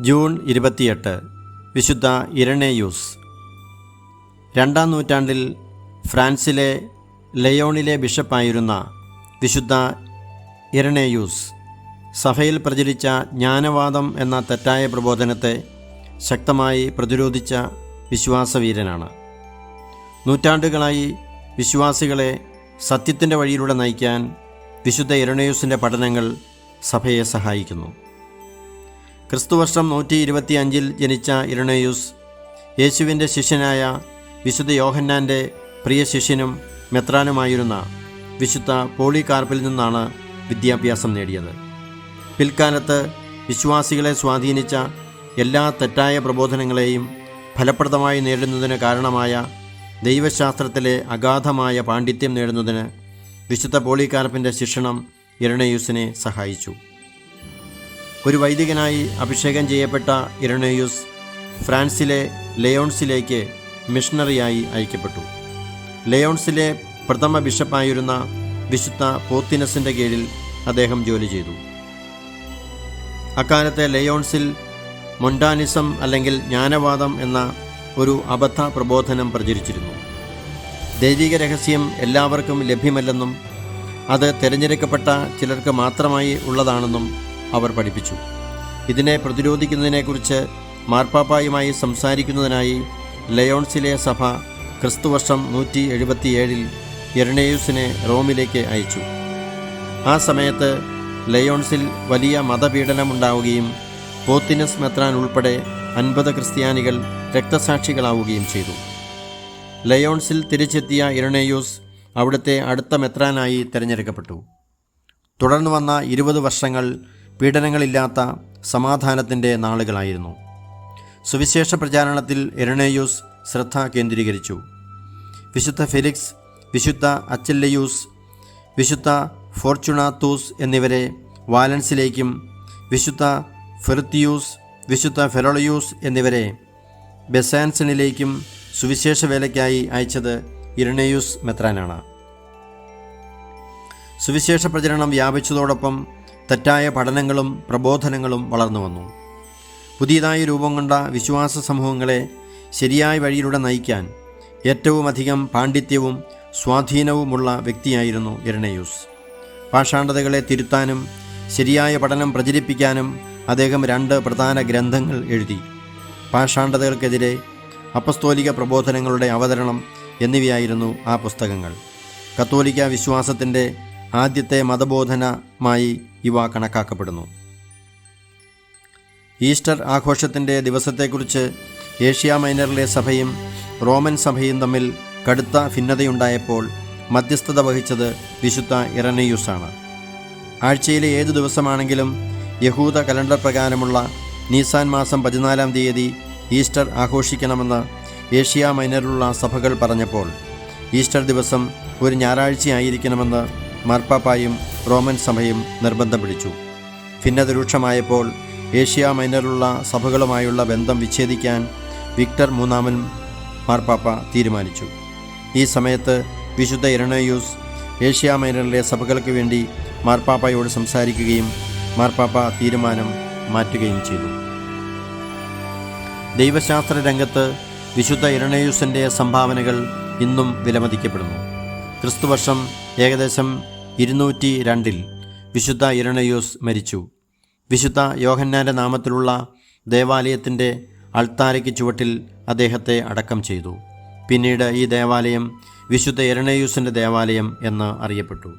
June 28 വിശുദ്ധ ഇരണേയൂസ്. 2-ാം നൂറ്റാണ്ടിൽ ഫ്രാൻസിലെ ലയോണിലെ ബിഷപ്പായിരുന്ന വിശുദ്ധ ഇരണേയൂസ് സഭയിൽ പ്രചരിച്ച ജ്ഞാനവാദം എന്ന തെറ്റായ പ്രബോധനത്തെ ശക്തമായി പ്രതിരോധിച്ച വിശ്വാസവീരനാണ്. നൂറ്റാണ്ടുകളായി വിശ്വാസികളെ സത്യത്തിൻ്റെ വഴിയിലൂടെ നയിക്കാൻ വിശുദ്ധ ഇരണേയൂസിൻ്റെ പഠനങ്ങൾ സഭയെ സഹായിക്കുന്നു. ക്രിസ്തുവർഷം 125 ജനിച്ച ഇരണേയൂസ് യേശുവിൻ്റെ ശിഷ്യനായ വിശുദ്ധ യോഹന്നാൻ്റെ പ്രിയ ശിഷ്യനും മെത്രാനുമായിരുന്ന വിശുദ്ധ പോളികാർപ്പിൽ നിന്നാണ് വിദ്യാഭ്യാസം നേടിയത്. പിൽക്കാലത്ത് വിശ്വാസികളെ സ്വാധീനിച്ച എല്ലാ തെറ്റായ പ്രബോധനങ്ങളെയും ഫലപ്രദമായി നേടുന്നതിന് കാരണമായ ദൈവശാസ്ത്രത്തിലെ അഗാധമായ പാണ്ഡിത്യം നേടുന്നതിന് വിശുദ്ധ പോളികാർപ്പിൻ്റെ ശിക്ഷണം ഇരണേയൂസിനെ സഹായിച്ചു. ഒരു വൈദികനായി അഭിഷേകം ചെയ്യപ്പെട്ട ഇരണേയൂസ് ഫ്രാൻസിലെ ലയോൺസിലേക്ക് മിഷണറിയായി അയക്കപ്പെട്ടു. ലയോൺസിലെ പ്രഥമ ബിഷപ്പായിരുന്ന വിശുദ്ധ പോത്തിനസിൻ്റെ കീഴിൽ അദ്ദേഹം ജോലി ചെയ്തു. അക്കാലത്തെ ലയോൺസിൽ മൊണ്ടാനിസം അല്ലെങ്കിൽ ജ്ഞാനവാദം എന്ന ഒരു അബദ്ധ പ്രബോധനം പ്രചരിച്ചിരുന്നു. ദൈവിക രഹസ്യം എല്ലാവർക്കും ലഭ്യമല്ലെന്നും അത് തിരഞ്ഞെടുക്കപ്പെട്ട ചിലർക്ക് മാത്രമായി ഉള്ളതാണെന്നും അവർ പഠിപ്പിച്ചു. ഇതിനെ പ്രതിരോധിക്കുന്നതിനെക്കുറിച്ച് മാർപ്പാപ്പായുമായി സംസാരിക്കുന്നതിനായി ലയോൺസിലെ സഭ ക്രിസ്തുവർഷം 177 ഇരണേയൂസിനെ റോമിലേക്ക് അയച്ചു. ആ സമയത്ത് ലയോൺസിൽ വലിയ മതപീഡനമുണ്ടാവുകയും പോത്തിനസ് മെത്രാൻ ഉൾപ്പെടെ 50 ക്രിസ്ത്യാനികൾ രക്തസാക്ഷികളാവുകയും ചെയ്തു. ലയോൺസിൽ തിരിച്ചെത്തിയ ഇരണേയൂസ് അവിടുത്തെ അടുത്ത മെത്രാനായി തിരഞ്ഞെടുക്കപ്പെട്ടു. തുടർന്ന് വന്ന 20 വർഷങ്ങൾ പീഡനങ്ങളില്ലാത്ത സമാധാനത്തിൻ്റെ നാളുകളായിരുന്നു. സുവിശേഷ പ്രചാരണത്തിൽ ഇരണേയൂസ് ശ്രദ്ധ കേന്ദ്രീകരിച്ചു. വിശുദ്ധ ഫെലിക്സ്, വിശുദ്ധ അച്ചല്ലേയൂസ്, വിശുദ്ധ ഫോർച്ചുണാത്തൂസ് എന്നിവരെ വാലൻസിലേക്കും വിശുദ്ധ ഫെറുത്തിയൂസ്, വിശുദ്ധ ഫെറോളയൂസ് എന്നിവരെ ബെസാൻസണിലേക്കും സുവിശേഷ വേലയ്ക്കായി അയച്ചത് ഇരണേയൂസ് മെത്രാനാണ്. സുവിശേഷ പ്രചരണം വ്യാപിച്ചതോടൊപ്പം തെറ്റായ പഠനങ്ങളും പ്രബോധനങ്ങളും വളർന്നു വന്നു. പുതിയതായി രൂപം കൊണ്ട വിശ്വാസ സമൂഹങ്ങളെ ശരിയായ വഴിയിലൂടെ നയിക്കാൻ ഏറ്റവുമധികം പാണ്ഡിത്യവും സ്വാധീനവുമുള്ള വ്യക്തിയായിരുന്നു ഇരണേയൂസ്. പാഷാണ്ഡതകളെ തിരുത്താനും ശരിയായ പഠനം പ്രചരിപ്പിക്കാനും അദ്ദേഹം 2 പ്രധാന ഗ്രന്ഥങ്ങൾ എഴുതി. പാഷാണ്ഡതകൾക്കെതിരെ, അപ്പസ്തോലിക പ്രബോധനങ്ങളുടെ അവതരണം എന്നിവയായിരുന്നു ആ പുസ്തകങ്ങൾ. കത്തോലിക്ക വിശ്വാസത്തിൻ്റെ ആദ്യത്തെ മതബോധനമായി ഇവ കണക്കാക്കപ്പെടുന്നു. ഈസ്റ്റർ ആഘോഷത്തിൻ്റെ ദിവസത്തെക്കുറിച്ച് ഏഷ്യ മൈനറിലെ സഭയും റോമൻ സഭയും തമ്മിൽ കടുത്ത ഭിന്നതയുണ്ടായപ്പോൾ മധ്യസ്ഥത വഹിച്ചത് വിശുദ്ധ ഇരണേയൂസാണ്. ആഴ്ചയിലെ ഏതു ദിവസമാണെങ്കിലും യഹൂദ കലണ്ടർ പ്രകാരമുള്ള നീസാൻ മാസം 14-ാം തീയതി ഈസ്റ്റർ ആഘോഷിക്കണമെന്ന് ഏഷ്യ മൈനറിലുള്ള സഭകൾ പറഞ്ഞപ്പോൾ ഈസ്റ്റർ ദിവസം ഒരു ഞായറാഴ്ചയായിരിക്കണമെന്ന് മാർപ്പാപ്പായും റോമൻ സഭയും നിർബന്ധം പിടിച്ചു. ഭിന്നത രൂക്ഷമായപ്പോൾ ഏഷ്യ മൈനറിലുള്ള സഭകളുമായുള്ള ബന്ധം വിച്ഛേദിക്കാൻ വിക്ടർ മൂന്നാമൻ മാർപ്പാപ്പ തീരുമാനിച്ചു. ഈ സമയത്ത് വിശുദ്ധ ഇരണേയൂസ് ഏഷ്യ മൈനറിലെ സഭകൾക്ക് വേണ്ടി മാർപ്പാപ്പയോട് സംസാരിക്കുകയും മാർപ്പാപ്പ തീരുമാനം മാറ്റുകയും ചെയ്തു. ദൈവശാസ്ത്ര രംഗത്ത് വിശുദ്ധ ഇരണേയൂസിൻ്റെ സംഭാവനകൾ ഇന്നും വിലമതിക്കപ്പെടുന്നു. ക്രിസ്തുവർഷം ഏകദേശം 202 വിശുദ്ധ ഇരണേയൂസ് മരിച്ചു. വിശുദ്ധ യോഹന്നാൻ്റെ നാമത്തിലുള്ള ദേവാലയത്തിൻ്റെ അൾത്താരയ്ക്ക് ചുവട്ടിൽ അദ്ദേഹത്തെ അടക്കം ചെയ്തു. പിന്നീട് ഈ ദേവാലയം വിശുദ്ധ ഇരണേയൂസിൻ്റെ ദേവാലയം എന്ന് അറിയപ്പെട്ടു.